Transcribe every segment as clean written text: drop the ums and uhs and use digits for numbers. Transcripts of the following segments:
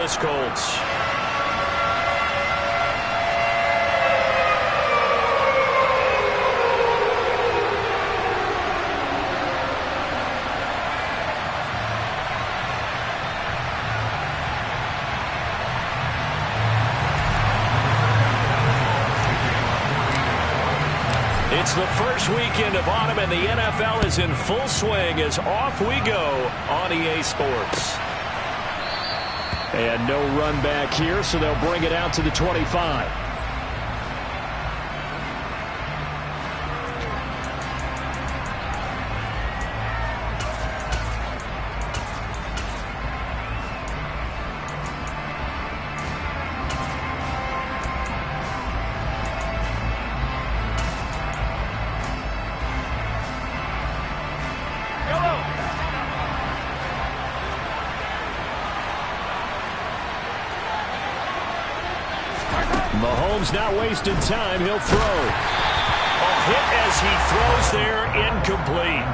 Colts. It's the first weekend of autumn, and the NFL is in full swing as off we go on EA Sports. And no run back here, so they'll bring it out to the 25. Mahomes not wasting time. He'll throw. A hit as he throws there, incomplete.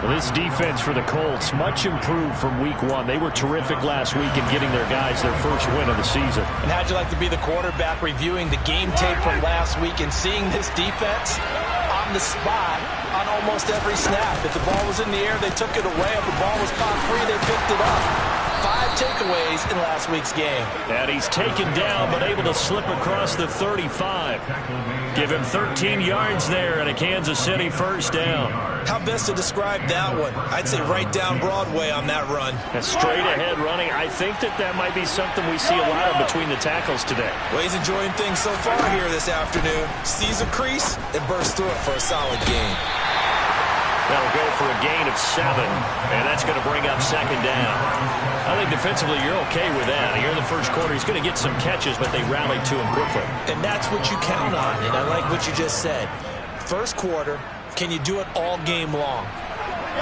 Well, this defense for the Colts, much improved from week one. They were terrific last week in getting their guys their first win of the season. And how'd you like to be the quarterback reviewing the game tape from last week and seeing this defense on the spot on almost every snap? If the ball was in the air, they took it away. If the ball was caught free, they picked it up. 5 takeaways in last week's game. And he's taken down, but able to slip across the 35. Give him 13 yards there and a Kansas City first down. How best to describe that one? I'd say right down Broadway on that run. A straight ahead running. I think that might be something we see a lot of between the tackles today. Well, he's enjoying things so far here this afternoon. Sees a crease and bursts through it for a solid gain. That'll go for a gain of 7, and that's going to bring up second down. I think defensively you're okay with that. Here in the first quarter, he's going to get some catches, but they rallied to him quickly. And that's what you count on, and I like what you just said. First quarter, can you do it all game long?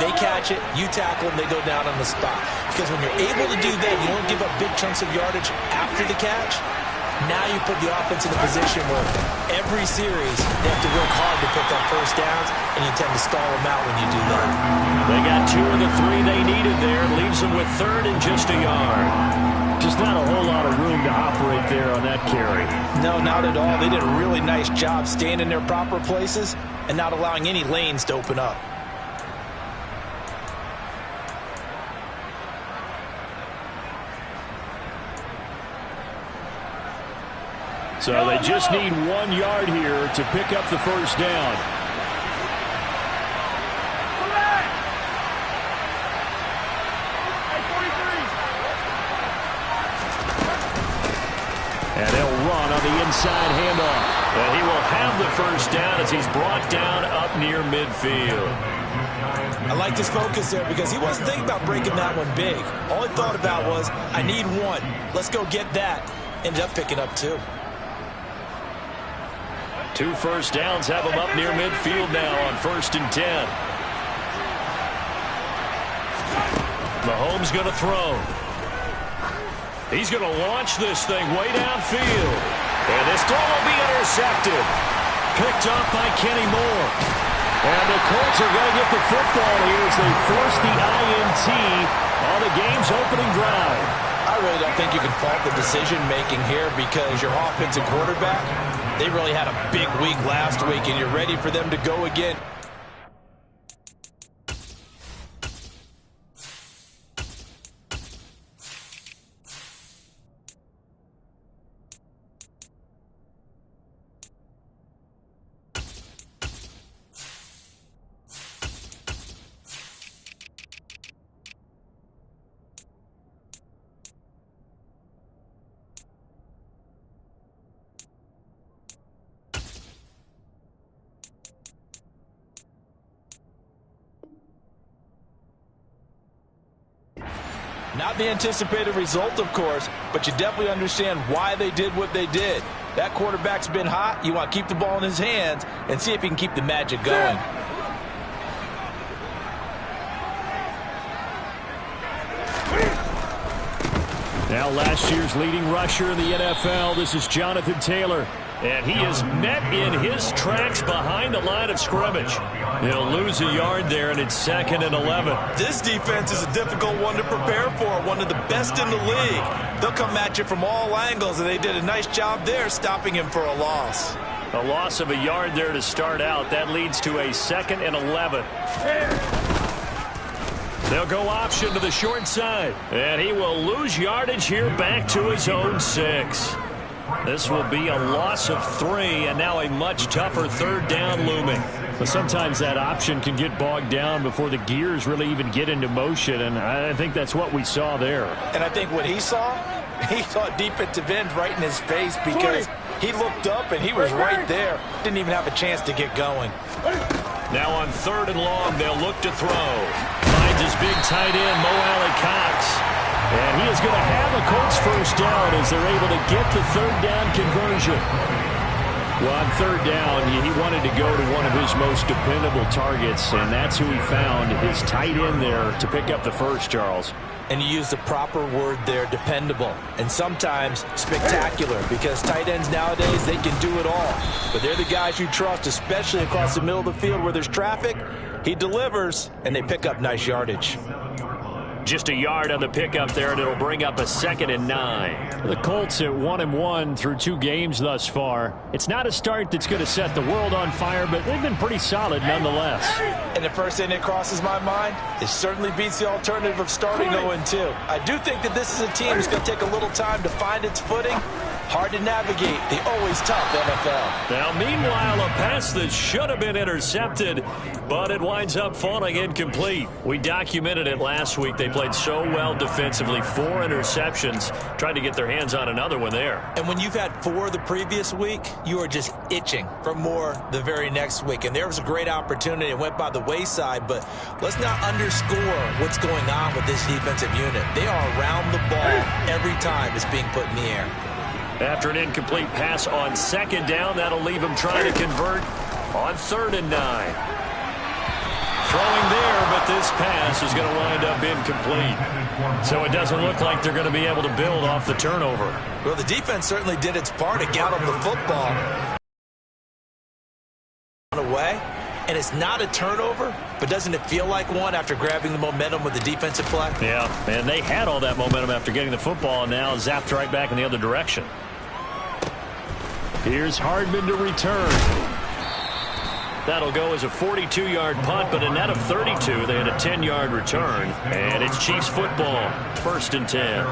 They catch it, you tackle them, they go down on the spot. Because when you're able to do that, you don't give up big chunks of yardage after the catch. Now you put the offense in a position where every series they have to work hard to pick up first downs, and you tend to stall them out when you do that. They got 2 of the 3 they needed there. Leaves them with 3rd and just a yard. Just not a whole lot of room to operate there on that carry. No, not at all. They did a really nice job staying in their proper places and not allowing any lanes to open up. So they just need 1 yard here to pick up the first down. And he'll run on the inside handoff. And he will have the first down as he's brought down up near midfield. I liked his focus there because he wasn't thinking about breaking that one big. All he thought about was, I need 1. Let's go get that. Ended up picking up 2. 2 first downs have him up near midfield now on 1st and 10. Mahomes going to throw. He's going to launch this thing way downfield. And this throw will be intercepted. Picked up by Kenny Moore. And the Colts are going to get the football here as they force the INT on the game's opening drive. I really don't think you can fault the decision-making here because your offensive quarterback, they really had a big week last week, and you're ready for them to go again. Not the anticipated result, of course, but you definitely understand why they did what they did. That quarterback's been hot. You want to keep the ball in his hands and see if he can keep the magic going. Now last year's leading rusher in the NFL, this is Jonathan Taylor. And he is met in his tracks behind the line of scrimmage. He'll lose a yard there, and it's 2nd and 11. This defense is a difficult one to prepare for, one of the best in the league. They'll come at you from all angles, and they did a nice job there stopping him for a loss. A loss of a yard there to start out. That leads to a 2nd and 11. They'll go option to the short side. And he will lose yardage here back to his own 6. This will be a loss of 3, and now a much tougher 3rd down looming. But sometimes that option can get bogged down before the gears really even get into motion, and I think that's what we saw there. And I think what he saw defensive end right in his face because he looked up and he was right there. Didn't even have a chance to get going. Now on 3rd and long, they'll look to throw. Finds his big tight end, Mo Alley-Cox. And he is going to have a Colts first down as they're able to get the 3rd down conversion. Well, on 3rd down, he wanted to go to one of his most dependable targets, and that's who he found, his tight end there, to pick up the first, Charles. And you use the proper word there, dependable, and sometimes spectacular, because tight ends nowadays, they can do it all. But they're the guys you trust, especially across the middle of the field where there's traffic. He delivers, and they pick up nice yardage. Just a yard on the pickup there, and it'll bring up a 2nd and 9. The Colts at 1-1 through 2 games thus far. It's not a start that's going to set the world on fire, but they've been pretty solid nonetheless. And the first thing that crosses my mind, it certainly beats the alternative of starting 0-2. I do think that this is a team that's going to take a little time to find its footing. Hard to navigate the always tough NFL. Now, meanwhile, a pass that should have been intercepted, but it winds up falling incomplete. We documented it last week. They played so well defensively. 4 interceptions. Tried to get their hands on another one there. And when you've had 4 the previous week, you are just itching for more the very next week. And there was a great opportunity. It went by the wayside, but let's not underscore what's going on with this defensive unit. They are around the ball every time it's being put in the air. After an incomplete pass on 2nd down, that'll leave him trying to convert on 3rd and 9. Throwing there, but this pass is going to wind up incomplete. So it doesn't look like they're going to be able to build off the turnover. Well, the defense certainly did its part to get them the football away. And it's not a turnover, but doesn't it feel like one after grabbing the momentum with the defensive play? Yeah, and they had all that momentum after getting the football, and now zapped right back in the other direction. Here's Hardman to return. That'll go as a 42-yard punt, but a net of 32. They had a 10-yard return, and it's Chiefs football, 1st and 10.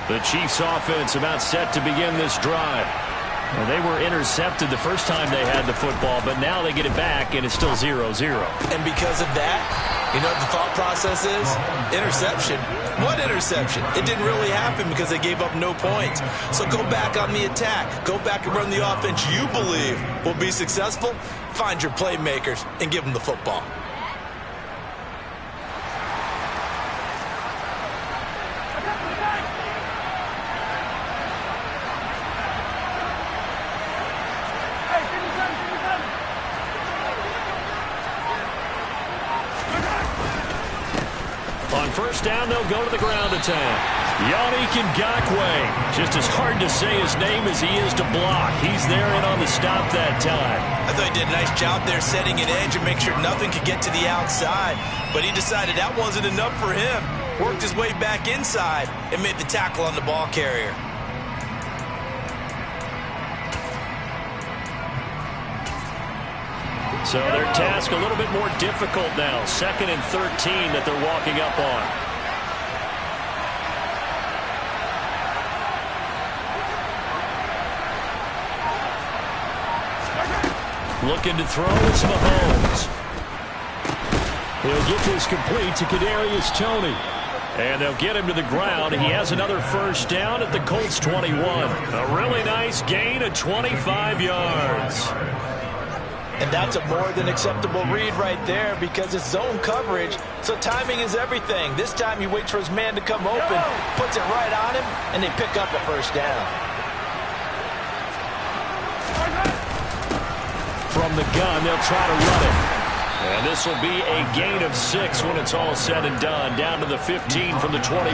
The Chiefs offense about set to begin this drive. Well, they were intercepted the first time they had the football, but now they get it back, and it's still 0-0. And because of that, you know what the thought process is? Interception. What interception? It didn't really happen because they gave up no points. So go back on the attack. Go back and run the offense you believe will be successful. Find your playmakers and give them the football. On 1st down, they'll go to the ground attack. Yannick Ngakoue. Just as hard to say his name as he is to block. He's there and on the stop that time. I thought he did a nice job there setting an edge and make sure nothing could get to the outside. But he decided that wasn't enough for him. Worked his way back inside and made the tackle on the ball carrier. So their task a little bit more difficult now. 2nd and 13 that they're walking up on. Looking to throw is Mahomes. He'll get this complete to Kadarius Toney. And they'll get him to the ground. He has another 1st down at the Colts 21. A really nice gain of 25 yards. And that's a more than acceptable read right there because it's zone coverage, so timing is everything. This time he waits for his man to come open, puts it right on him, and they pick up a 1st down. From the gun, they'll try to run it. And this will be a gain of 6 when it's all said and done, down to the 15 from the 21.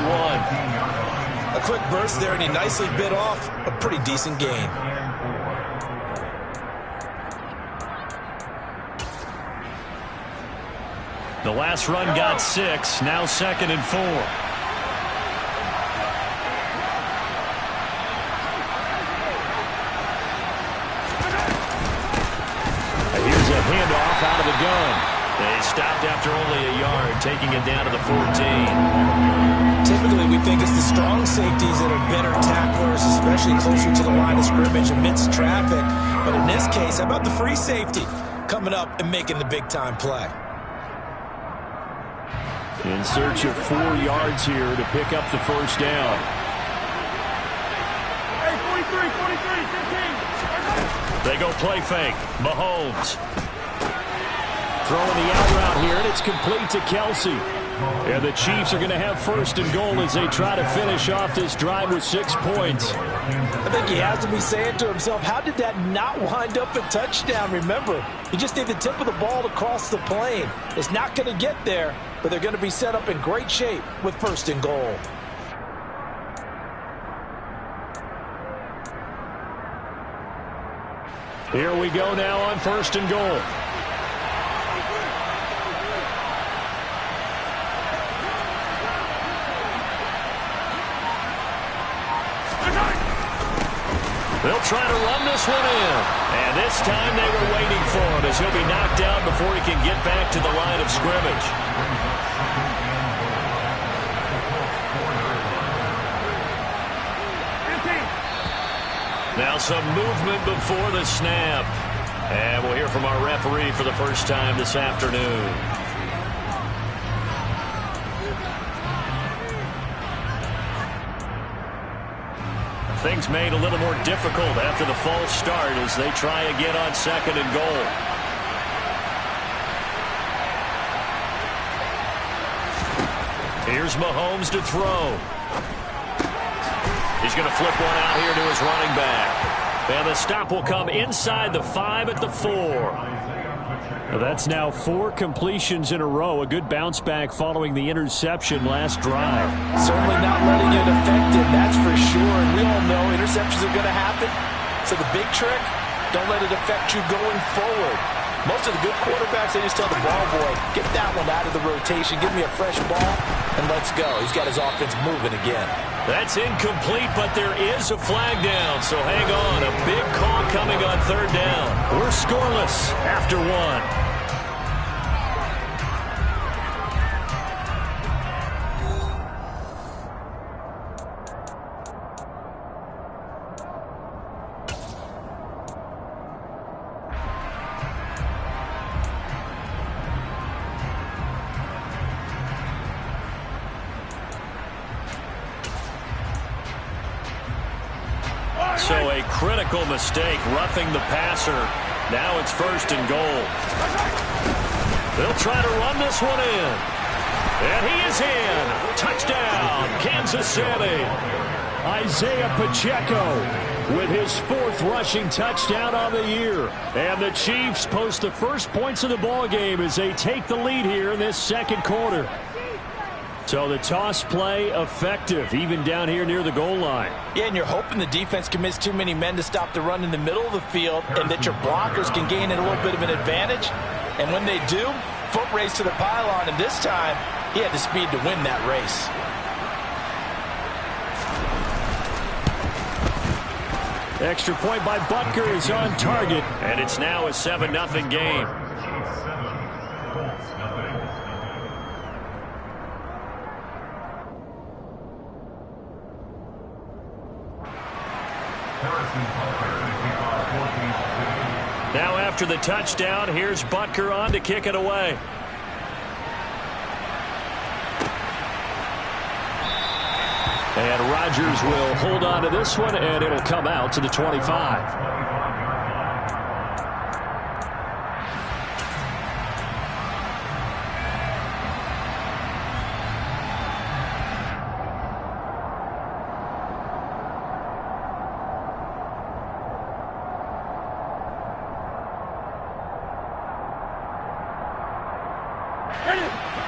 A quick burst there, and he nicely bit off a pretty decent gain. The last run got 6, now 2nd and 4. Here's a handoff out of the gun. They stopped after only a yard, taking it down to the 14. Typically, we think it's the strong safeties that are better tacklers, especially closer to the line of scrimmage amidst traffic. But in this case, how about the free safety coming up and making the big-time play? In search of 4 yards here to pick up the first down. Hey, 43, 15. They go play fake. Mahomes. Throwing the out route here, and it's complete to Kelsey. And the Chiefs are going to have 1st and goal as they try to finish off this drive with 6 points. I think he has to be saying to himself, how did that not wind up a touchdown? Remember, you just need the tip of the ball to cross the plane. It's not going to get there, but they're going to be set up in great shape with 1st and goal. Here we go now on 1st and goal. They'll try to run this one in. And this time they were waiting for him as he'll be knocked down before he can get back to the line of scrimmage. Now some movement before the snap. And we'll hear from our referee for the first time this afternoon. Things made a little more difficult after the false start as they try again on 2nd and goal. Here's Mahomes to throw. He's going to flip one out here to his running back. And the stop will come inside the 5 at the 4. That's now 4 completions in a row. A good bounce back following the interception last drive. Certainly not letting it affect him, that's for sure. And we all know interceptions are going to happen. So the big trick, don't let it affect you going forward. Most of the good quarterbacks, they just tell the ball boy, get that one out of the rotation, give me a fresh ball, and let's go. He's got his offense moving again. That's incomplete, but there is a flag down, so hang on. A big call coming on 3rd down. We're scoreless after 1. So a critical mistake, roughing the passer. Now it's 1st and goal. They'll try to run this one in. And he is in. Touchdown, Kansas City. Isaiah Pacheco with his 4th rushing touchdown on the year. And the Chiefs post the first points of the ballgame as they take the lead here in this 2nd quarter. So the toss play effective, even down here near the goal line. Yeah, and you're hoping the defense commits too many men to stop the run in the middle of the field and that your blockers can gain a little bit of an advantage. And when they do, foot race to the pylon, and this time he had the speed to win that race. Extra point by Butker is on target. And it's now a 7-0 game. Now after the touchdown, here's Butker on to kick it away. And Rodgers will hold on to this one, and it'll come out to the 25.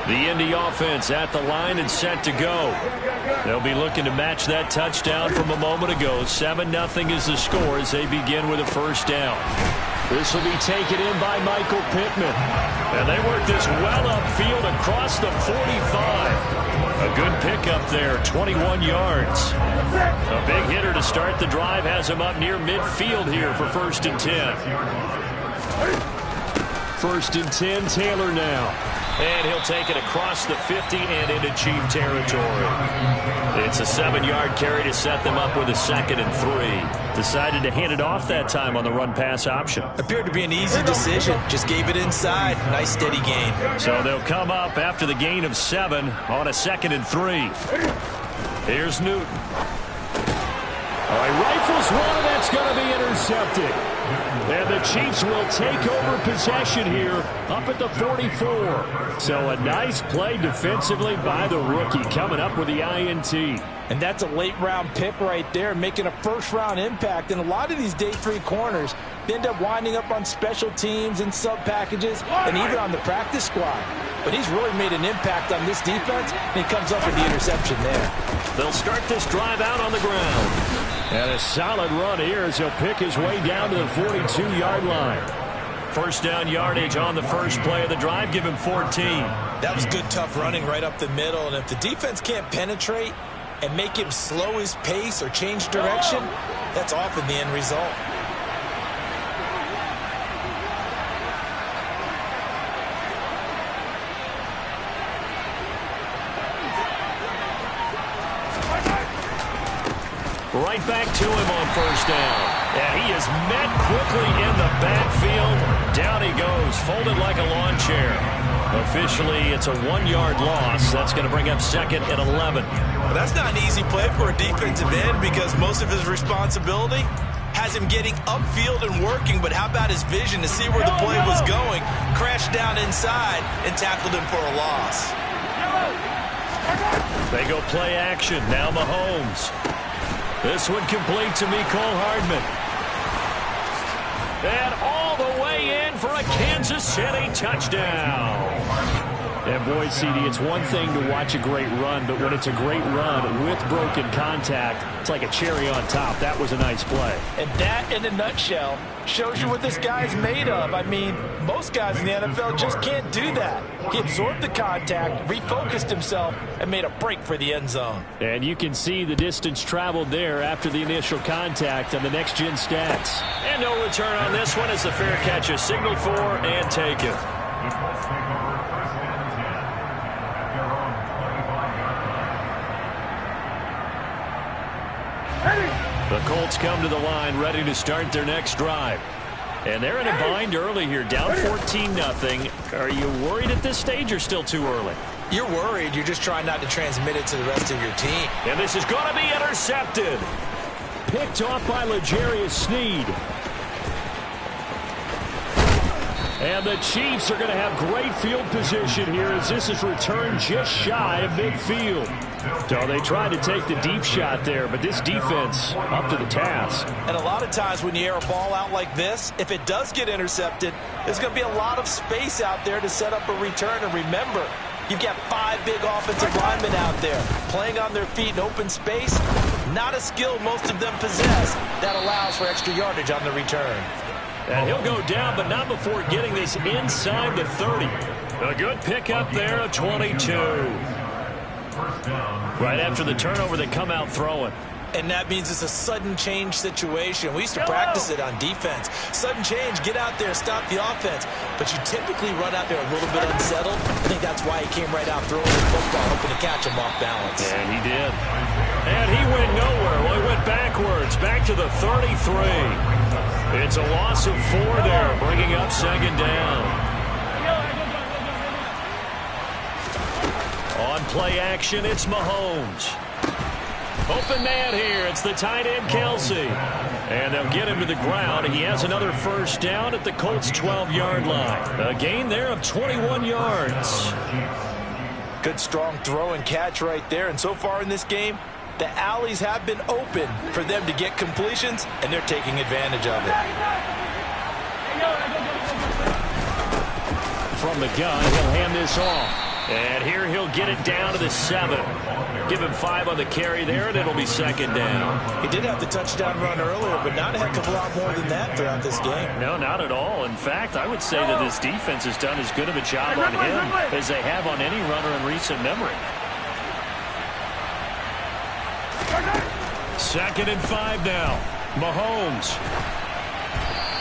The Indy offense at the line and set to go. They'll be looking to match that touchdown from a moment ago. 7-0 is the score as they begin with a first down. This will be taken in by Michael Pittman. And they work this well upfield across the 45. A good pickup there, 21 yards. A big hitter to start the drive has him up near midfield here for 1st and 10. 1st and 10, Taylor now. And he'll take it across the 50 and into Chief territory. It's a 7-yard carry to set them up with a 2nd and 3. Decided to hand it off that time on the run-pass option. Appeared to be an easy decision. Just gave it inside. Nice steady gain. So they'll come up after the gain of 7 on a 2nd and 3. Here's Newton. All right, rifles one, and that's going to be intercepted. And the Chiefs will take over possession here up at the 44. So a nice play defensively by the rookie coming up with the INT. And that's a late-round pick right there, making a first-round impact. And a lot of these day 3 corners, they end up winding up on special teams and sub-packages and even on the practice squad. But he's really made an impact on this defense, and he comes up with the interception there. They'll start this drive out on the ground. And a solid run here as he'll pick his way down to the 42-yard line. First down yardage on the first play of the drive. Give him 14. That was good, tough running right up the middle. And if the defense can't penetrate and make him slow his pace or change direction, that's often the end result. Right back to him on first down. And he is met quickly in the backfield. Down he goes, folded like a lawn chair. Officially, it's a 1-yard loss. That's going to bring up 2nd and 11. Well, that's not an easy play for a defensive end because most of his responsibility has him getting upfield and working. But how about his vision to see where the play was going, crashed down inside, and tackled him for a loss. They go play action. Now Mahomes. This one complete to Mecole Hardman. And all the way in for a Kansas City touchdown. And boy, CD, it's one thing to watch a great run, but when it's a great run with broken contact, it's like a cherry on top. That was a nice play. And that, in a nutshell, shows you what this guy's made of. I mean, most guys in the NFL just can't do that. He absorbed the contact, refocused himself, and made a break for the end zone. And you can see the distance traveled there after the initial contact on the next-gen stats. And no return on this one as the fair catch is signaled for and taken. The Colts come to the line ready to start their next drive. And they're in a bind early here, down 14-0. Are you worried at this stage or still too early? You're worried. You're just trying not to transmit it to the rest of your team. And this is going to be intercepted. Picked off by L'Jarius Sneed. And the Chiefs are going to have great field position here as this is returned just shy of midfield. So they tried to take the deep shot there, but this defense up to the task. And a lot of times when you air a ball out like this, if it does get intercepted, there's going to be a lot of space out there to set up a return. And remember, you've got 5 big offensive linemen out there playing on their feet in open space. Not a skill most of them possess that allows for extra yardage on the return. And he'll go down, but not before getting this inside the 30. A good pickup there of 22. Right after the turnover, they come out throwing. And that means it's a sudden change situation. We used to practice it on defense. Sudden change, get out there, stop the offense. But you typically run out there a little bit unsettled. I think that's why he came right out throwing the football, hoping to catch him off balance. And he did. And he went nowhere. Well, he went backwards, back to the 33. It's a loss of 4 there, bringing up 2nd down. On play action, it's Mahomes. Open man here. It's the tight end, Kelsey. And they'll get him to the ground. He has another first down at the Colts' 12-yard line. A gain there of 21 yards. Good, strong throw and catch right there. And so far in this game, the alleys have been open for them to get completions, and they're taking advantage of it. From the gun, he'll hand this off. And here he'll get it down to the 7. Give him 5 on the carry there, and it'll be second down. He did have the touchdown run earlier, but not a heck of a lot more than that throughout this game. No, not at all. In fact, I would say that this defense has done as good of a job on him as they have on any runner in recent memory. 2nd and 5 now. Mahomes.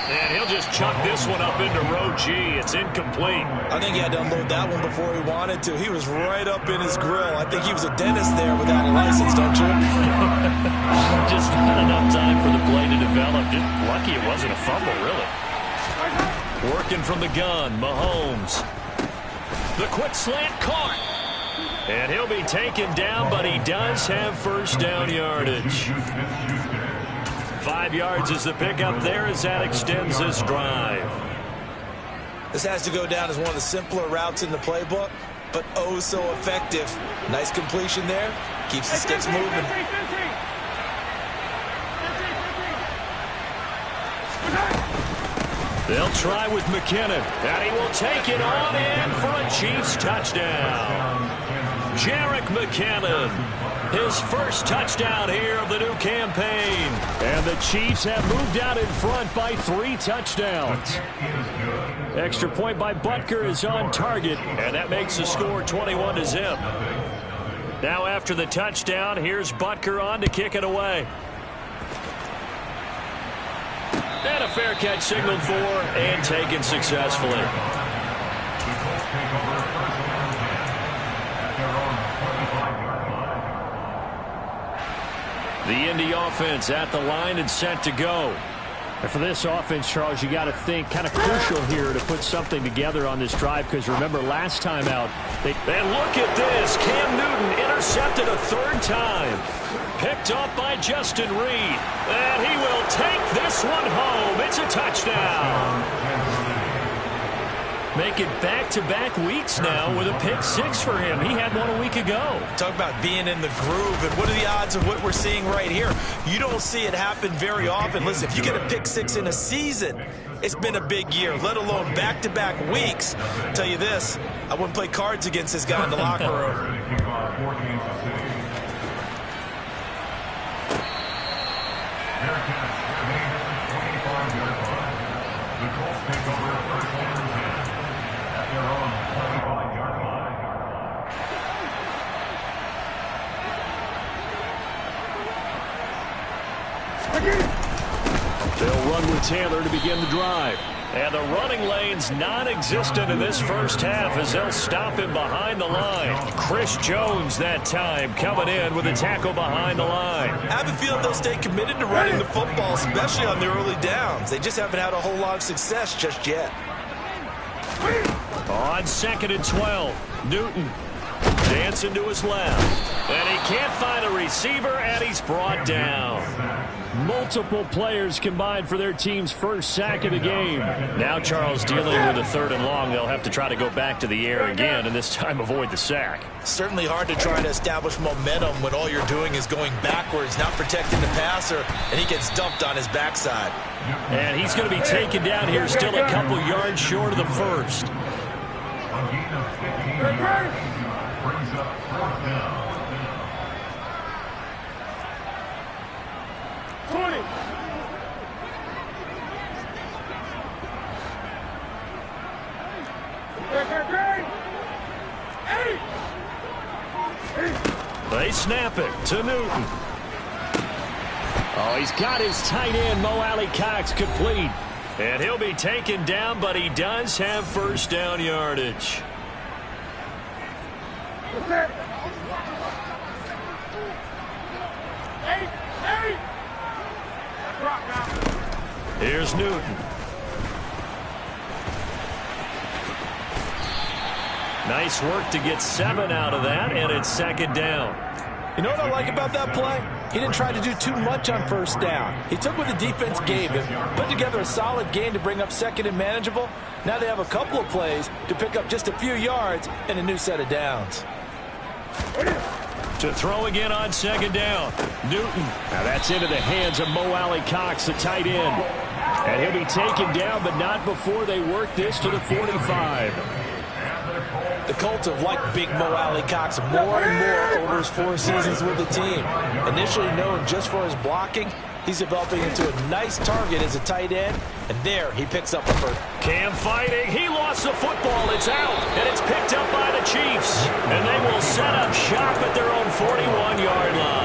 And he'll just chuck this one up into row G. It's incomplete. I think he had to unload that one before he wanted to. He was right up in his grill. I think he was a dentist there without a license, don't you? Just not enough time for the play to develop. Just lucky it wasn't a fumble, really. Working from the gun, Mahomes. The quick slant caught. And he'll be taken down, but he does have first down yardage. 5 yards is the pickup there as that extends this drive. This has to go down as one of the simpler routes in the playbook, but oh so effective. Nice completion there. Keeps the sticks moving. They'll try with McKinnon, and he will take it on in for a Chiefs touchdown. Jerick McKinnon, his first touchdown here of the new campaign. And the Chiefs have moved out in front by 3 touchdowns. Extra point by Butker is on target, and that makes the score 21-0. Now after the touchdown, here's Butker on to kick it away. And a fair catch signaled for and taken successfully. The Indy offense at the line and set to go. And for this offense, Charles, you got to think kind of crucial here to put something together on this drive, because remember last time out, and look at this. Cam Newton intercepted a 3rd time. Picked up by Justin Reed. And he will take this one home. It's a touchdown. Make it back-to-back weeks now with a pick 6 for him. He had one a week ago. Talk about being in the groove, and what are the odds of what we're seeing right here? You don't see it happen very often. Listen, if you get a pick 6 in a season, it's been a big year, let alone back-to-back weeks. I'll tell you this, I wouldn't play cards against this guy in the locker room. They'll run with Taylor to begin the drive. And the running lane's non-existent in this first half as they'll stop him behind the line. Chris Jones that time coming in with a tackle behind the line. I have a feeling they'll stay committed to running the football, especially on the early downs. They just haven't had a whole lot of success just yet. On 2nd and 12, Newton dancing to his left. And he can't find a receiver, and he's brought down. multiple players combined for their team's first sack of the game. Now Charles dealing with a 3rd and long. They'll have to try to go back to the air again, and this time avoid the sack. Certainly hard to try to establish momentum when all you're doing is going backwards, not protecting the passer, and he gets dumped on his backside. And he's going to be taken down here, still a couple yards short of the first. Brings up 4th down. 20. They snap it to Newton. Oh, he's got his tight end, Mo Alley-Cox, complete. And he'll be taken down, but he does have first down yardage. Here's Newton. Nice work to get 7 out of that, and it's 2nd down. You know what I like about that play? He didn't try to do too much on 1st down. He took what the defense gave him, put together a solid game to bring up 2nd and manageable. Now they have a couple of plays to pick up just a few yards and a new set of downs. To throw again on 2nd down. Newton. Now that's into the hands of Mo Alley-Cox, the tight end. And he'll be taken down, but not before they work this to the 45. The Colts have liked Big Mo Alley-Cox more and more over his 4 seasons with the team. Initially known just for his blocking, he's developing into a nice target as a tight end, and there he picks up the first. Cam fighting. He lost the football. It's out, and it's picked up by the Chiefs. And they will set up shop at their own 41-yard line.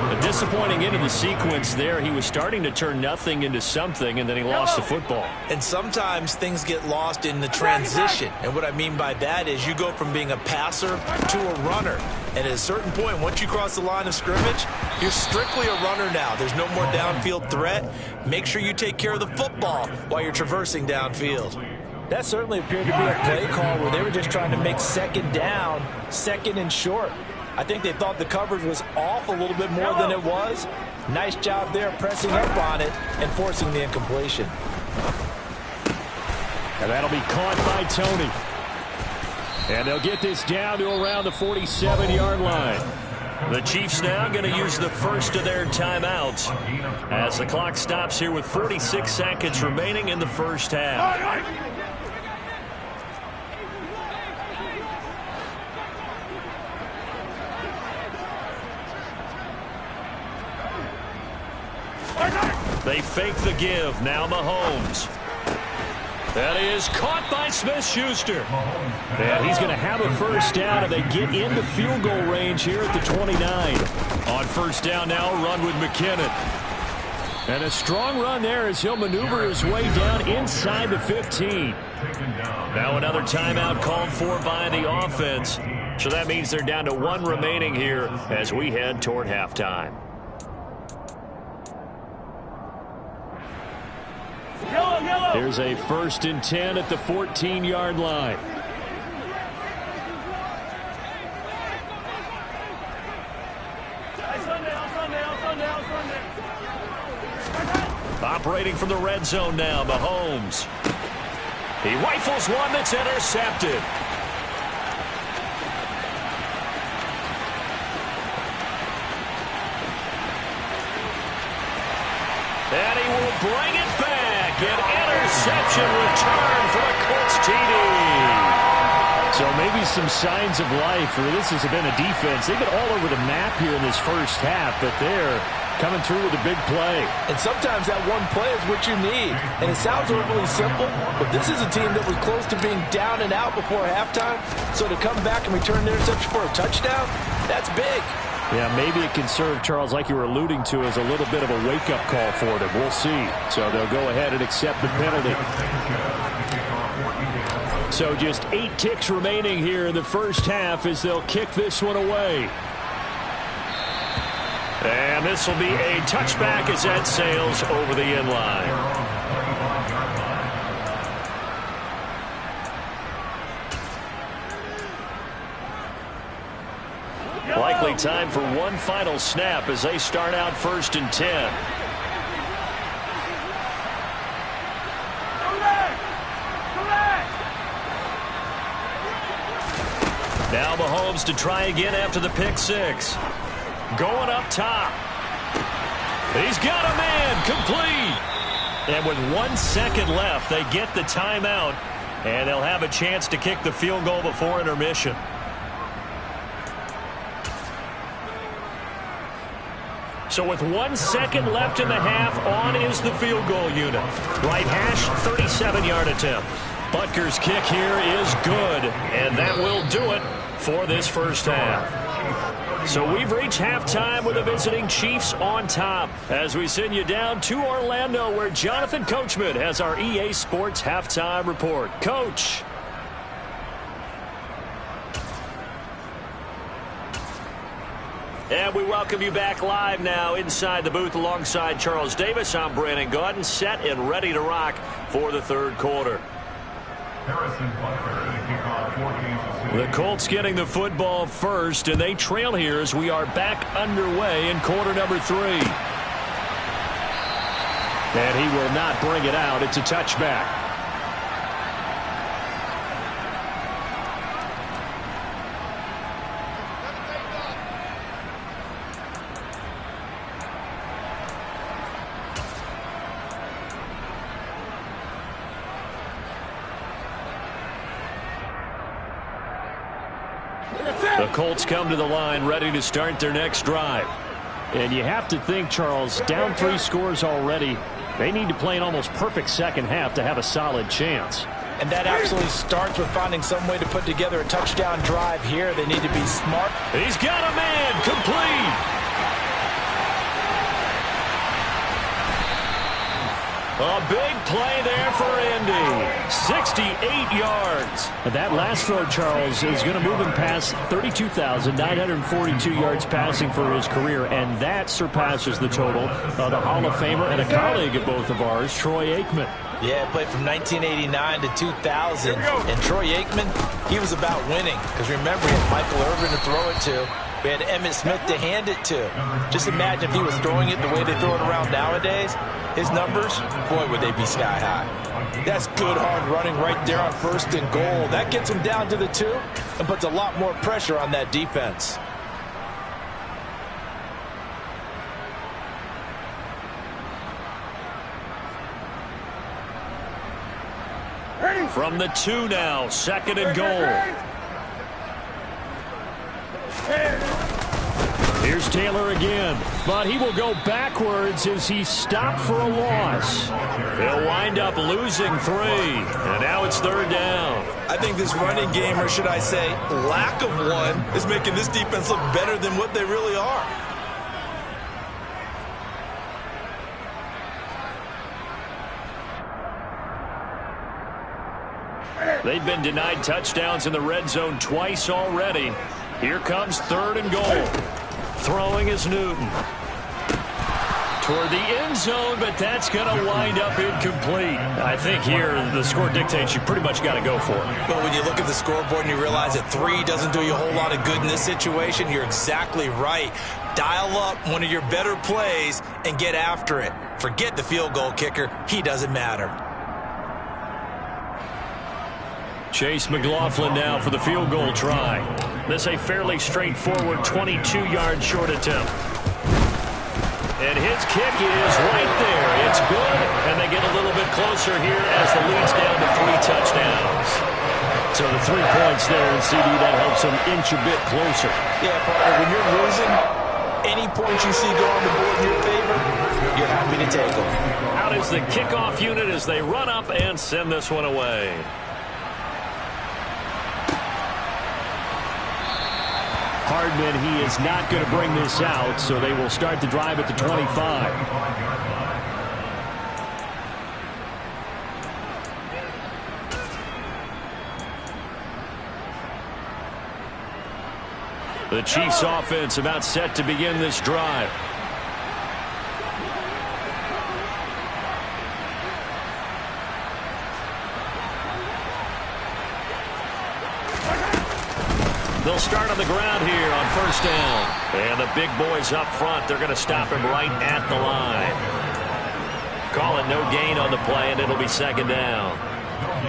A disappointing end of the sequence there. He was starting to turn nothing into something, and then he lost the football. And sometimes things get lost in the transition. And what I mean by that is you go from being a passer to a runner. And at a certain point, once you cross the line of scrimmage, you're strictly a runner now. There's no more downfield threat. Make sure you take care of the football while you're traversing downfield. That certainly appeared to be a play call where they were just trying to make second down, second and short. I think they thought the coverage was off a little bit more than it was. Nice job there pressing up on it and forcing the incompletion. And that'll be caught by Tony. And they'll get this down to around the 47-yard line. The Chiefs now going to use the first of their timeouts as the clock stops here with 46 seconds remaining in the first half. They fake the give. Now Mahomes. That is caught by Smith-Schuster. And he's going to have a first down, and they get into field goal range here at the 29. On first down now, a run with McKinnon. And a strong run there as he'll maneuver his way down inside the 15. Now another timeout called for by the offense. So that means they're down to 1 remaining here as we head toward halftime. Here's a 1st and 10 at the 14-yard line. Operating from the red zone now, Mahomes. He rifles one that's intercepted. And he will bring it back. An interception return for the Colts TD. So maybe some signs of life for this has been a defense. They've been all over the map here in this first half, but they're coming through with a big play. And sometimes that one play is what you need. And it sounds overly simple, but this is a team that was close to being down and out before halftime. So to come back and return the interception for a touchdown, that's big. Yeah, maybe it can serve, Charles, like you were alluding to, as a little bit of a wake-up call for them. We'll see. So they'll go ahead and accept the penalty. So just 8 ticks remaining here in the first half as they'll kick this one away. And this will be a touchback as that sails over the end line. Likely time for one final snap as they start out 1st and 10. Now Mahomes to try again after the pick 6. Going up top. He's got a man complete. And with 1 second left, they get the timeout, and they'll have a chance to kick the field goal before intermission. So with 1 second left in the half, on is the field goal unit. Right hash, 37-yard attempt. Butker's kick here is good, and that will do it for this first half. So we've reached halftime with the visiting Chiefs on top as we send you down to Orlando, where Jonathan Coachman has our EA Sports halftime report. Coach. And we welcome you back live now inside the booth alongside Charles Davis. I'm Brandon Gaudin, set and ready to rock for the third quarter. The Colts getting the football first, and they trail here as we are back underway in quarter number 3. And he will not bring it out. It's a touchback. The Colts come to the line ready to start their next drive. And you have to think, Charles, down 3 scores already. They need to play an almost perfect second half to have a solid chance. And that absolutely starts with finding some way to put together a touchdown drive here. They need to be smart. He's got a man, complete. A big play there for Indy. 68 yards. That last throw, Charles, is going to move him past 32,942 yards passing for his career, and that surpasses the total of the Hall of Famer and a colleague of both of ours, Troy Aikman. Yeah, played from 1989 to 2000. And Troy Aikman, he was about winning. Because remember, he had Michael Irvin to throw it to. We had Emmitt Smith to hand it to. Just imagine if he was throwing it the way they throw it around nowadays. His numbers, boy, would they be sky high. That's good hard running right there on 1st and goal. That gets him down to the 2 and puts a lot more pressure on that defense. From the 2 now, 2nd and goal. Here's Taylor again, but he will go backwards as he's stopped for a loss. They'll wind up losing 3, and now it's 3rd down. I think this running game, or should I say lack of one, is making this defense look better than what they really are. They've been denied touchdowns in the red zone twice already. Here comes 3rd and goal. Throwing is Newton. Toward the end zone, but that's going to wind up incomplete. I think here the score dictates you pretty much got to go for it. But when you look at the scoreboard and you realize that 3 doesn't do you a whole lot of good in this situation, you're exactly right. Dial up one of your better plays and get after it. Forget the field goal kicker. He doesn't matter. Chase McLaughlin now for the field goal try. This a fairly straightforward 22-yard short attempt. And his kick is right there. It's good, and they get a little bit closer here as the lead's down to 3 touchdowns. So the 3 points there in CD, that helps them inch a bit closer. Yeah, partner, when you're losing, any points you see go on the board in your favor, you're happy to take them. Out is the kickoff unit as they run up and send this one away. Hardman, he is not going to bring this out, so they will start the drive at the 25. The Chiefs offense about set to begin this drive. They'll start on the ground here on 1st down. And the big boys up front, they're going to stop him right at the line. Call it no gain on the play, and it'll be 2nd down.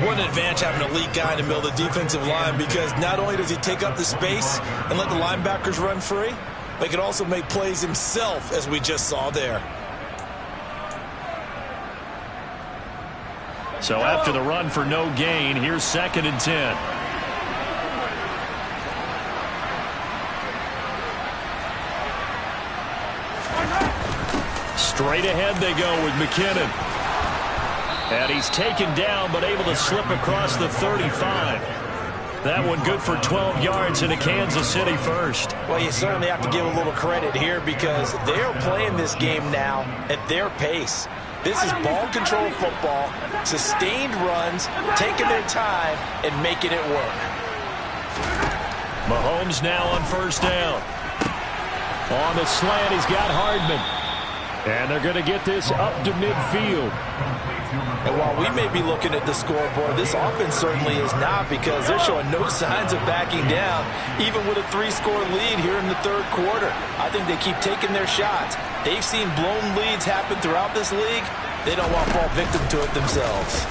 What an advantage having a elite guy in the middle of the defensive line, because not only does he take up the space and let the linebackers run free, but he can also make plays himself, as we just saw there. So after the run for no gain, here's 2nd and 10. Straight ahead they go with McKinnon. And he's taken down, but able to slip across the 35. That one good for 12 yards into Kansas City first. Well, you certainly have to give a little credit here, because they're playing this game now at their pace. This is ball control football, sustained runs, taking their time, and making it work. Mahomes now on 1st down. On the slant, he's got Hardman. And they're going to get this up to midfield. And while we may be looking at the scoreboard, this offense certainly is not, because they're showing no signs of backing down, even with a 3-score lead here in the 3rd quarter. I think they keep taking their shots. They've seen blown leads happen throughout this league. They don't want to fall victim to it themselves.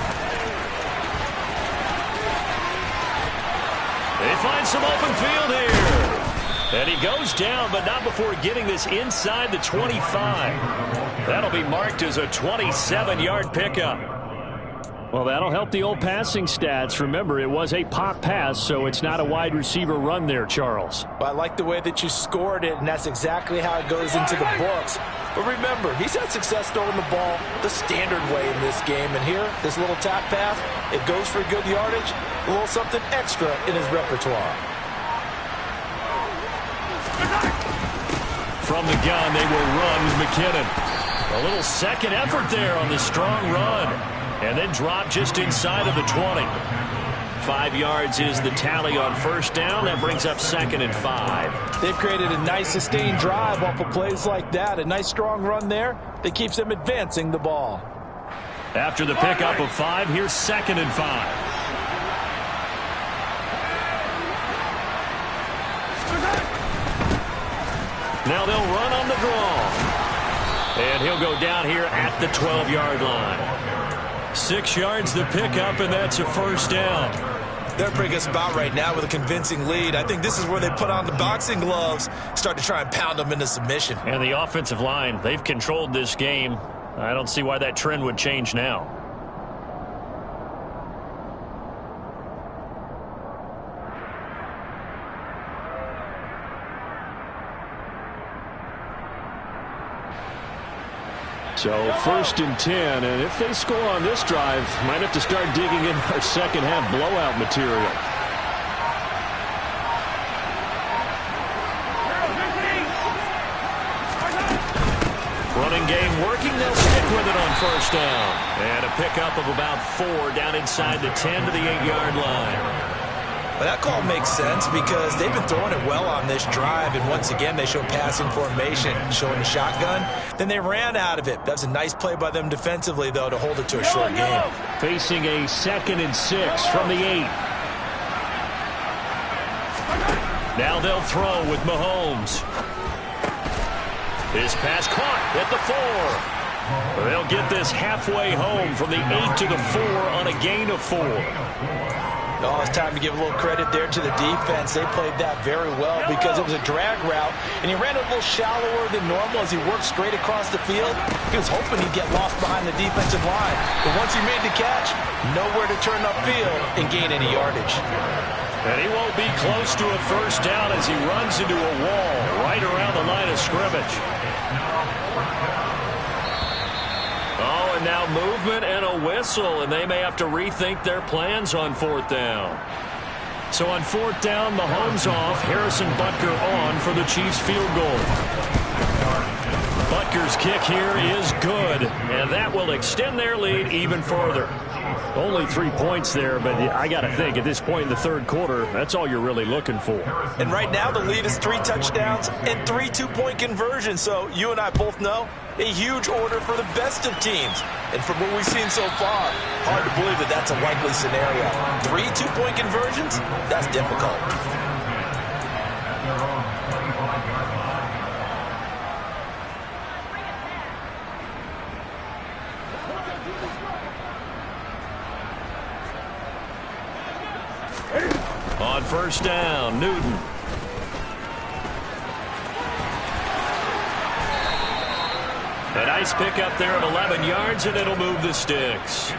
They find some open field here. And he goes down, but not before getting this inside the 25. That'll be marked as a 27-yard pickup. Well, that'll help the old passing stats. Remember, it was a pop pass, so it's not a wide receiver run there, Charles. Well, I like the way that you scored it, and that's exactly how it goes into the books. But remember, he's had success throwing the ball the standard way in this game. And here, this little tap pass, it goes for good yardage, a little something extra in his repertoire. From the gun, they will run with McKinnon. A little second effort there on the strong run. And then drop just inside of the 20. 5 yards is the tally on first down. That brings up 2nd and 5. They've created a nice sustained drive off of plays like that. A nice strong run there that keeps them advancing the ball. After the pickup of 5, here's 2nd and 5. Now they'll run on the draw. And he'll go down here at the 12-yard line. 6 yards the pickup, and that's a first down. They're bringing us about right now with a convincing lead. I think this is where they put on the boxing gloves, start to try and pound them into submission. And the offensive line, they've controlled this game. I don't see why that trend would change now. So 1st and 10, and if they score on this drive, might have to start digging in our second half blowout material. Running game working, they'll stick with it on first down. And a pickup of about 4 down inside the 10 to the 8-yard line. Well, that call makes sense because they've been throwing it well on this drive, and once again they show passing formation, showing the shotgun. Then they ran out of it. That's a nice play by them defensively, though, to hold it to a short game. Facing a 2nd and 6 from the 8. Now they'll throw with Mahomes. His pass caught at the 4. They'll get this halfway home from the 8 to the 4 on a gain of 4. Oh, it's time to give a little credit there to the defense. They played that very well because it was a drag route, and he ran a little shallower than normal as he worked straight across the field. He was hoping he'd get lost behind the defensive line. But once he made the catch, nowhere to turn upfield and gain any yardage. And he won't be close to a first down as he runs into a wall right around the line of scrimmage. Oh, and now movement and a whistle, and they may have to rethink their plans on 4th down. So on 4th down, Mahomes off, Harrison Butker on for the Chiefs field goal. Butker's kick here is good, and that will extend their lead even further. Only 3 points there, but I got to think at this point in the 3rd quarter, that's all you're really looking for. And right now the lead is 3 touchdowns and 3 two-point conversions. So you and I both know a huge order for the best of teams. And from what we've seen so far, hard to believe that that's a likely scenario. 3 two-point conversions? That's difficult. On first down, Newton. A nice pickup there at 11 yards, and it'll move the sticks.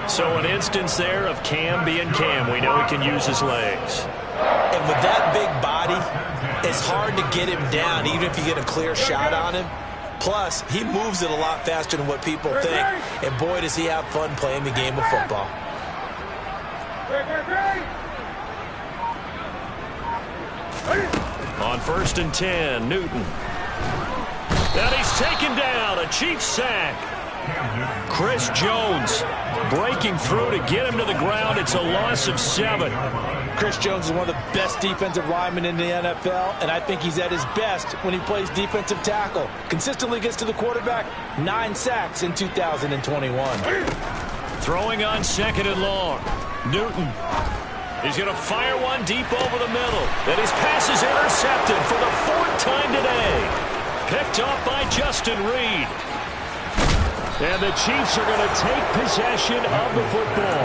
So an instance there of Cam being Cam. We know he can use his legs. And with that big body, it's hard to get him down, even if you get a clear shot on him. Plus, he moves it a lot faster than what people think. And boy, does he have fun playing the game of football. On first and 10, Newton. And he's taken down, a Chiefs sack. Chris Jones breaking through to get him to the ground. It's a loss of 7. Chris Jones is one of the best defensive linemen in the NFL, and I think he's at his best when he plays defensive tackle. Consistently gets to the quarterback, 9 sacks in 2021. Throwing on 2nd and long. Newton. He's going to fire one deep over the middle. And his pass is intercepted for the 4th time today. Picked off by Justin Reed. And the Chiefs are going to take possession of the football.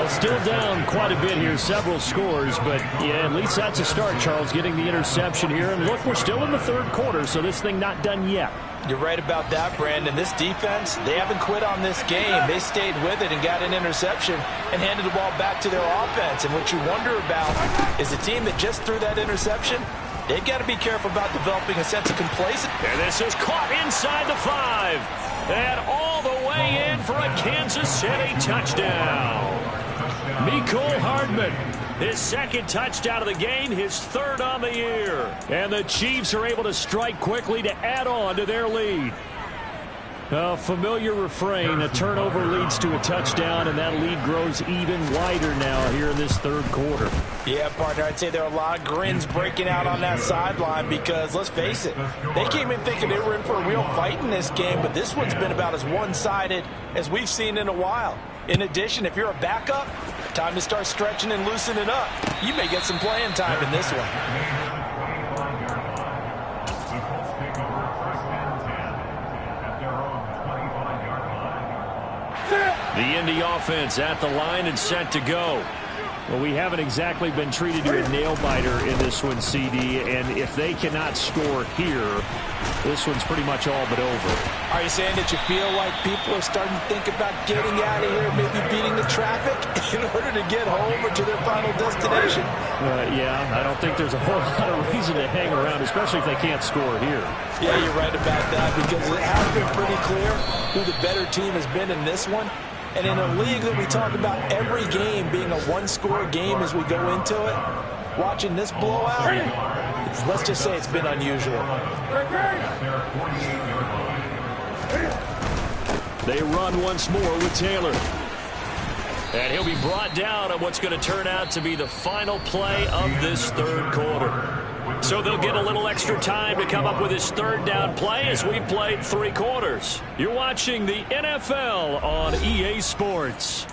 Well, still down quite a bit here, several scores, but yeah, at least that's a start, Charles, getting the interception here. And look, we're still in the third quarter, so this thing not done yet. You're right about that, Brandon. This defense, they haven't quit on this game. They stayed with it and got an interception and handed the ball back to their offense. And what you wonder about is the team that just threw that interception, they've got to be careful about developing a sense of complacency. And this is caught inside the 5. And all the way in for a Kansas City touchdown. Mecole Hardman, his second touchdown of the game, his third on the year. And the Chiefs are able to strike quickly to add on to their lead. A familiar refrain, a turnover leads to a touchdown, and that lead grows even wider now here in this third quarter. Yeah, partner, I'd say there are a lot of grins breaking out on that sideline because, let's face it, they came in thinking they were in for a real fight in this game, but this one's been about as one-sided as we've seen in a while. In addition, if you're a backup, time to start stretching and loosening up. You may get some playing time in this one. The Indy offense at the line and set to go. Well, we haven't exactly been treated to a nail-biter in this one, CD, and if they cannot score here, this one's pretty much all but over. Are you saying that you feel like people are starting to think about getting out of here, maybe beating the traffic in order to get home or to their final destination? Yeah, I don't think there's a whole lot of reason to hang around, especially if they can't score here. Yeah, you're right about that because it has been pretty clear who the better team has been in this one. And in a league that we talk about every game being a one-score game as we go into it, watching this blowout, let's just say it's been unusual. They run once more with Taylor. And he'll be brought down on what's going to turn out to be the final play of this third quarter. So they'll get a little extra time to come up with his third down play as we've played 3 quarters. You're watching the NFL on EA Sports.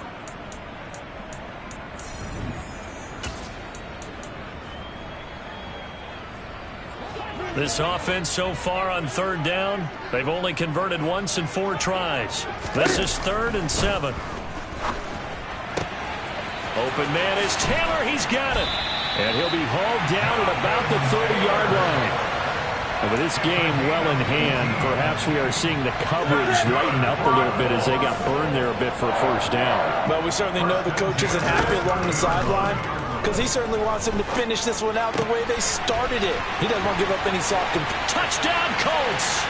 This offense so far on third down, they've only converted once in 4 tries. This is 3rd and 7. Open man is Taylor. He's got it. And he'll be hauled down at about the 30-yard line. And with this game well in hand, perhaps we are seeing the coverage lighten up a little bit as they got burned there a bit for a first down. Well, we certainly know the coach isn't happy along the sideline because he certainly wants them to finish this one out the way they started it. He doesn't want to give up any soft. Touchdown, Colts!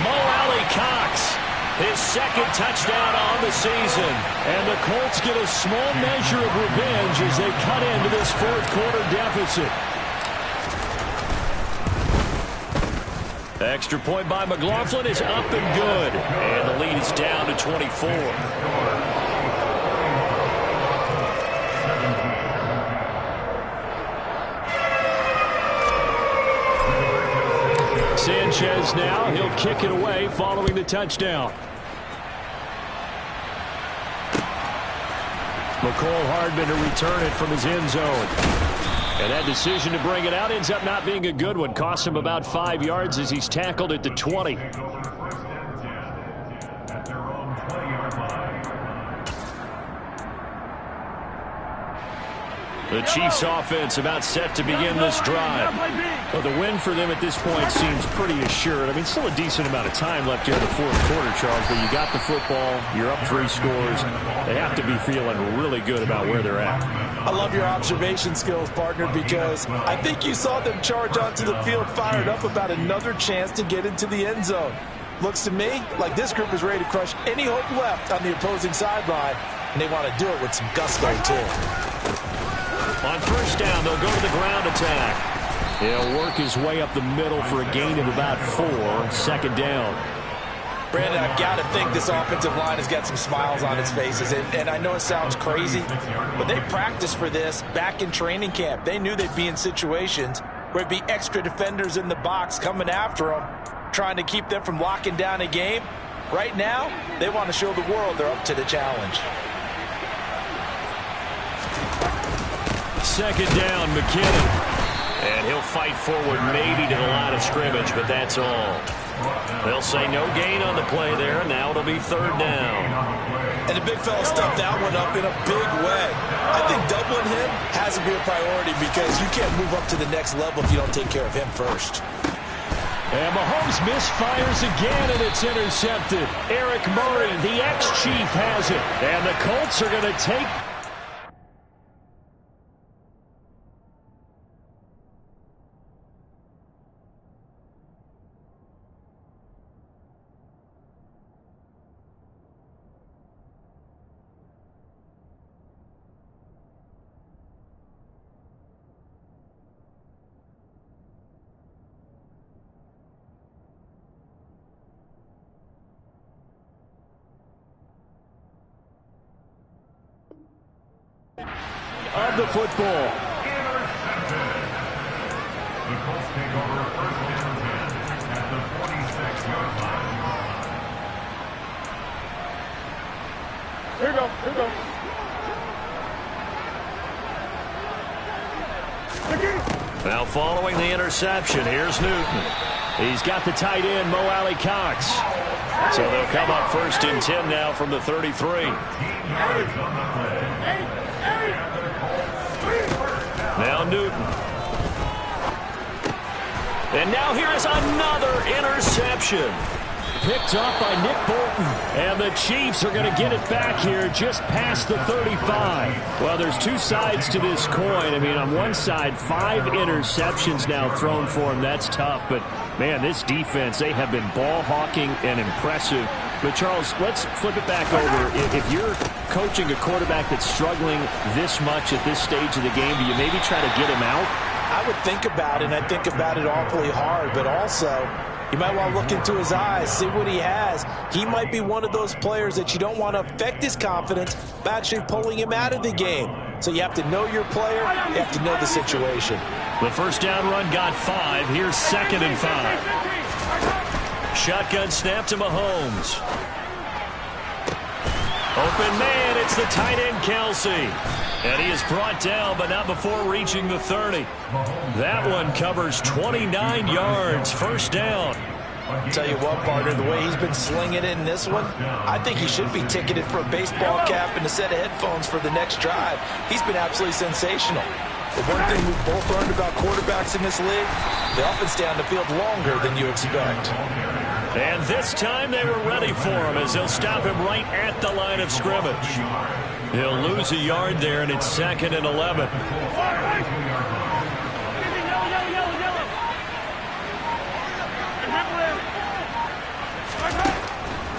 Mo Alley-Cox, his second touchdown on the season. And the Colts get a small measure of revenge as they cut into this fourth quarter deficit. Extra point by McLaughlin is up and good. And the lead is down to 24. Sanchez now, he'll kick it away following the touchdown. Mecole Hardman to return it from his end zone. And that decision to bring it out ends up not being a good one. Cost him about 5 yards as he's tackled at the 20. The Chiefs offense about set to begin this drive. Well, the win for them at this point seems pretty assured. I mean, still a decent amount of time left here in the fourth quarter, Charles, but you got the football, you're up 3 scores. They have to be feeling really good about where they're at. I love your observation skills, partner, because I think you saw them charge onto the field fired up about another chance to get into the end zone. Looks to me like this group is ready to crush any hope left on the opposing sideline, and they want to do it with some gusto, too. On first down, they'll go to the ground attack. He'll work his way up the middle for a gain of about 4. Second down. Brandon, I've got to think this offensive line has got some smiles on its faces. And I know it sounds crazy, but they practiced for this back in training camp. They knew they'd be in situations where it'd be extra defenders in the box coming after them, trying to keep them from locking down a game. Right now, they want to show the world they're up to the challenge. Second down, McKinnon. And he'll fight forward maybe to the line of scrimmage, but that's all. They'll say no gain on the play there. Now it'll be third down. And the big fella stuffed that one up in a big way. I think doubling him has to be a priority because you can't move up to the next level if you don't take care of him first. And Mahomes misfires again, and it's intercepted. Eric Murray, the ex-Chief, has it. And the Colts are going to take... of the football. The Colts take over first down 10 at the 46-yard line. Here we go. Now following the interception, here's Newton. He's got the tight end, Mo Alley Cox. So they'll come up first and 10 now from the 33. Now Newton. And now here is another interception. Picked up by Nick Bolton. And the Chiefs are going to get it back here just past the 35. Well, there's two sides to this coin. I mean, on one side, 5 interceptions now thrown for him. That's tough. But, man, this defense, they have been ball hawking and impressive. But, Charles, let's flip it back over. If you're coaching a quarterback that's struggling this much at this stage of the game, do you maybe try to get him out? I would think about it, and I think about it awfully hard, but also you might want to look into his eyes, see what he has. He might be one of those players that you don't want to affect his confidence by actually pulling him out of the game. So you have to know your player, you have to know the situation. The first down run got 5. Here's 2nd and 5. Shotgun snap to Mahomes. Open man, it's the tight end Kelsey. And he is brought down, but not before reaching the 30. That one covers 29 yards. First down. I'll tell you what, partner, the way he's been slinging it in this one, I think he should be ticketed for a baseball cap and a set of headphones for the next drive. He's been absolutely sensational. The one thing we've both learned about quarterbacks in this league, they often stay on the field longer than you expect. And this time they were ready for him as they'll stop him right at the line of scrimmage. He'll lose a yard there, and it's 2nd and 11.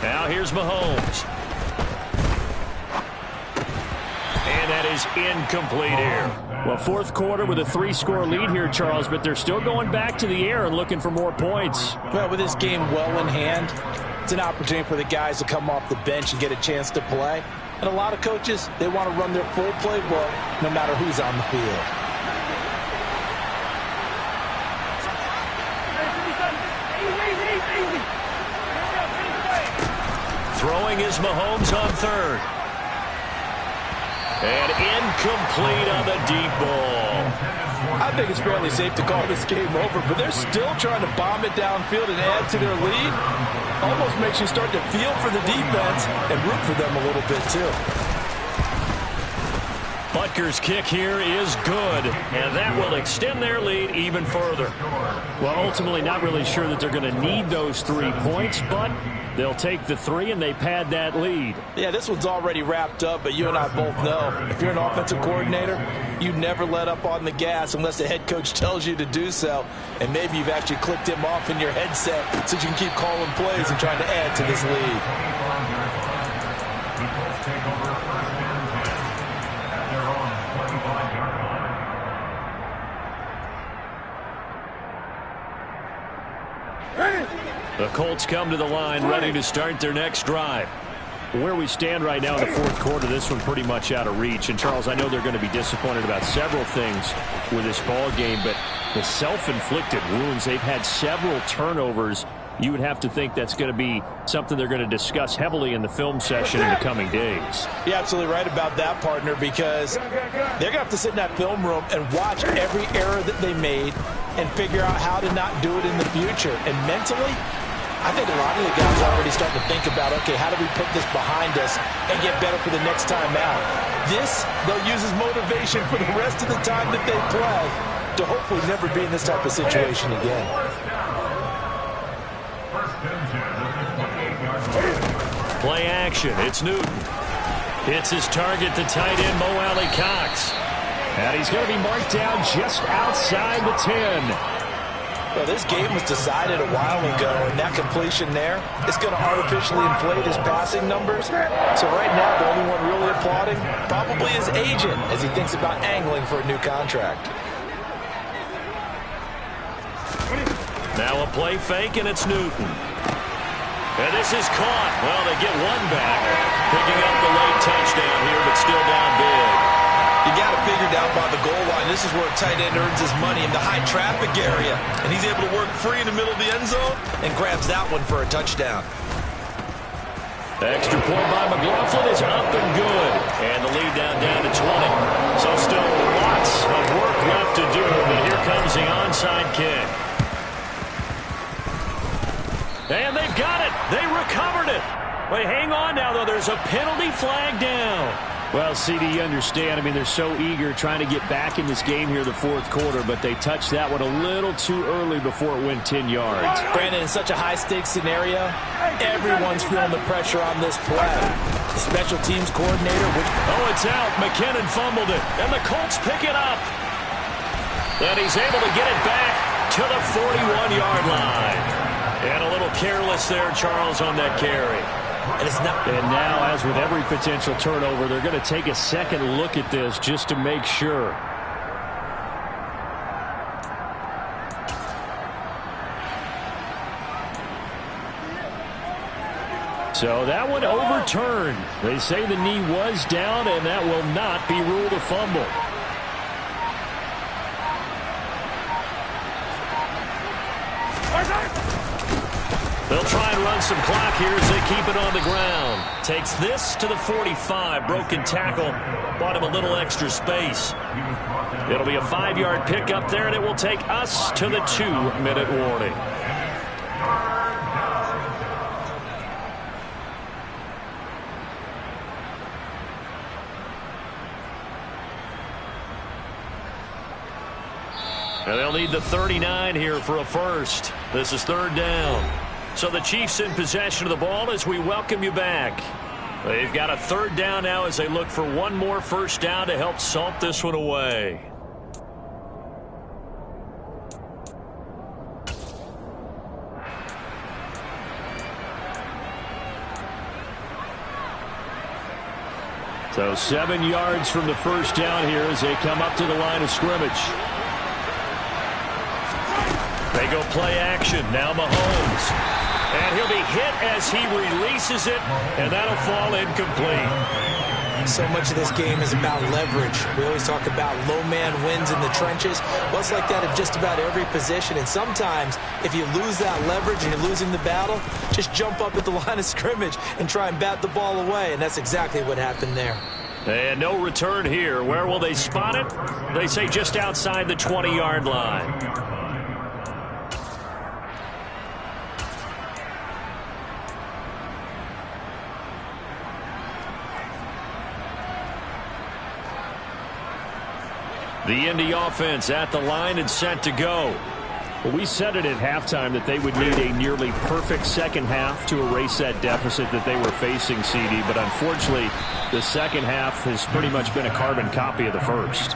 Now here's Mahomes. And that is incomplete here. Well, fourth quarter with a 3-score lead here, Charles, but they're still going back to the air and looking for more points. Well, with this game well in hand, it's an opportunity for the guys to come off the bench and get a chance to play. And a lot of coaches, they want to run their full playbook no matter who's on the field. Throwing is Mahomes on 3rd. And incomplete on the deep ball. I think it's fairly safe to call this game over, but they're still trying to bomb it downfield and add to their lead. Almost makes you start to feel for the defense and root for them a little bit, too. Butker's kick here is good, and that will extend their lead even further. Well, ultimately not really sure that they're going to need those 3 points, but they'll take the 3 and they pad that lead. Yeah, this one's already wrapped up, but you and I both know if you're an offensive coordinator, you never let up on the gas unless the head coach tells you to do so. And maybe you've actually clicked him off in your headset so you can keep calling plays and trying to add to this lead. The Colts come to the line ready to start their next drive. Where we stand right now in the fourth quarter, this one pretty much out of reach. And, Charles, I know they're going to be disappointed about several things with this ball game, but the self-inflicted wounds, they've had several turnovers. You would have to think that's going to be something they're going to discuss heavily in the film session in the coming days. You're absolutely right about that, partner, because they're going to have to sit in that film room and watch every error that they made and figure out how to not do it in the future. And mentally, I think a lot of the guys are already starting to think about, okay, how do we put this behind us and get better for the next time out? This, they'll use as motivation for the rest of the time that they play to hopefully never be in this type of situation again. Play action. It's Newton. Hits his target, the tight end, Mo Alley-Cox. And he's going to be marked down just outside the 10. Well, this game was decided a while ago, and that completion there is going to artificially inflate his passing numbers. So right now, the only one really applauding probably his agent as he thinks about angling for a new contract. Now a play fake, and it's Newton. And this is caught. Well, they get one back. Picking up the late touchdown here, but still down big. You got to figure down by the goal line. This is where a tight end earns his money in the high traffic area. And he's able to work free in the middle of the end zone and grabs that one for a touchdown. Extra point by McLaughlin is up and good. And the lead down to 20. So still lots of work left to do. But here comes the onside kick. And they've got it. They recovered it. Wait, hang on now, though. There's a penalty flag down. Well, CD, you understand. I mean, they're so eager trying to get back in this game here the fourth quarter, but they touched that one a little too early before it went 10 yards. Brandon, in such a high-stakes scenario, everyone's feeling the pressure on this play. The special teams coordinator. Oh, it's out. McKinnon fumbled it, and the Colts pick it up. And he's able to get it back to the 41-yard line. And a little careless there, Charles, on that carry. And now, as with every potential turnover, they're going to take a second look at this just to make sure. So that one overturned. They say the knee was down, and that will not be ruled a fumble. They'll try and run some clock here as they keep it on the ground. Takes this to the 45. Broken tackle. Bought him a little extra space. It'll be a 5-yard pickup there, and it will take us to the 2-minute warning. And they'll need the 39 here for a first. This is third down. So the Chiefs in possession of the ball as we welcome you back. They've got a third down now as they look for one more first down to help salt this one away. So 7 yards from the first down here as they come up to the line of scrimmage. They go play action. Now Mahomes. And he'll be hit as he releases it, and that'll fall incomplete. So much of this game is about leverage. We always talk about low man wins in the trenches. Well, it's like that in just about every position. And sometimes, if you lose that leverage and you're losing the battle, just jump up at the line of scrimmage and try and bat the ball away. And that's exactly what happened there. And no return here. Where will they spot it? They say just outside the 20-yard line. The Indy offense at the line and set to go. Well, we said it at halftime that they would need a nearly perfect second half to erase that deficit that they were facing, CD. But unfortunately, the second half has pretty much been a carbon copy of the first.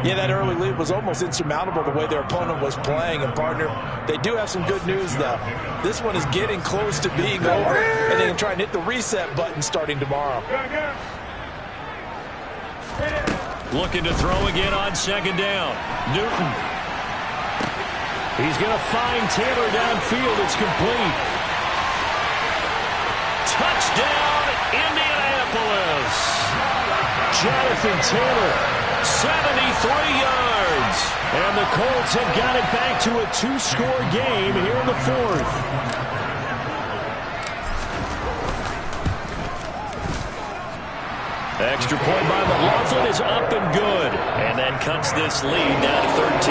Yeah, that early lead was almost insurmountable the way their opponent was playing. And, partner, they do have some good news, though. This one is getting close to being over, and they can try and hit the reset button starting tomorrow. Looking to throw again on second down. Newton. He's going to find Taylor downfield. It's complete. Touchdown, Indianapolis. Jonathan Taylor, 73 yards. And the Colts have got it back to a 2-score game here in the fourth. Extra point by McLaughlin is up and good. And that cuts this lead down to 13.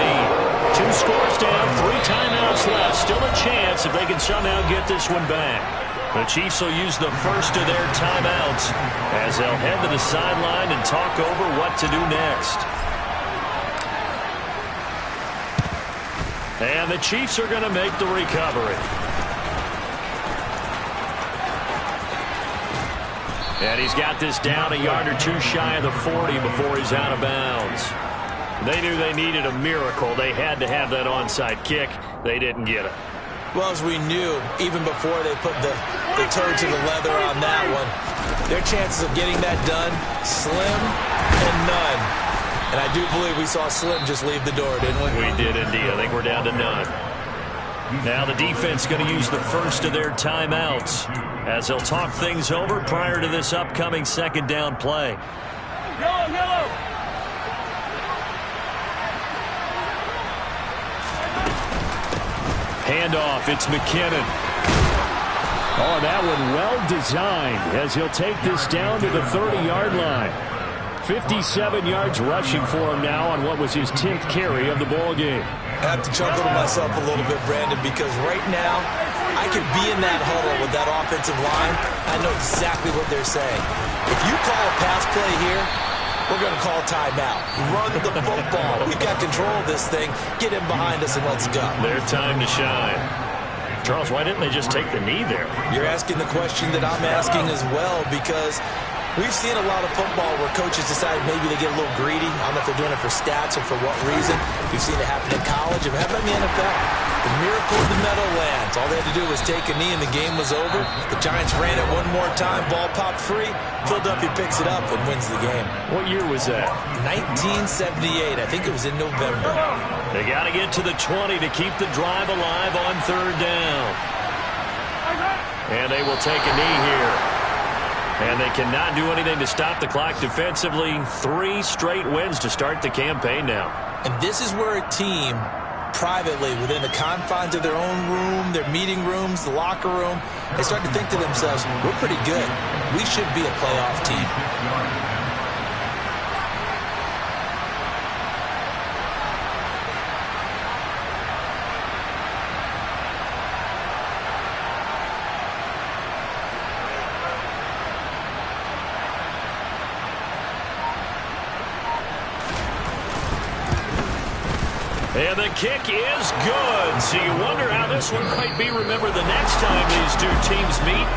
2 scores down, 3 timeouts left. Still a chance if they can somehow get this one back. The Chiefs will use the first of their timeouts as they'll head to the sideline and talk over what to do next. And the Chiefs are going to make the recovery. And he's got this down a yard or 2 shy of the 40 before he's out of bounds. They knew they needed a miracle. They had to have that onside kick. They didn't get it. Well, as we knew, even before they put the toe to the leather on that one, their chances of getting that done, slim and none. And I do believe we saw Slim just leave the door, didn't we? We did indeed. I think we're down to none. Now the defense going to use the first of their timeouts as they'll talk things over prior to this upcoming second down play. Yellow, yellow. Handoff, it's McKinnon. Oh, that one well designed as he'll take this down to the 30-yard line. 57 yards rushing for him now on what was his 10th carry of the ball game. I have to chuckle to myself a little bit, Brandon, because right now I could be in that huddle with that offensive line. I know exactly what they're saying. If you call a pass play here, we're going to call timeout. Run the football. We've got control of this thing. Get him behind us and let's go. Their time to shine. Charles, why didn't they just take the knee there? You're asking the question that I'm asking as well, because we've seen a lot of football where coaches decide maybe they get a little greedy. I don't know if they're doing it for stats or for what reason. We've seen it happen in college. It happened in the NFL. The miracle of the Meadowlands. All they had to do was take a knee and the game was over. The Giants ran it one more time. Ball popped free. Philadelphia picks it up and wins the game. What year was that? 1978. I think it was in November. They got to get to the 20 to keep the drive alive on 3rd down. And they will take a knee here. And they cannot do anything to stop the clock defensively. 3 straight wins to start the campaign now. And this is where a team, privately, within the confines of their own room, their meeting rooms, the locker room, they start to think to themselves, we're pretty good. We should be a playoff team. And the kick is good. So you wonder how this one might be remembered the next time these two teams meet.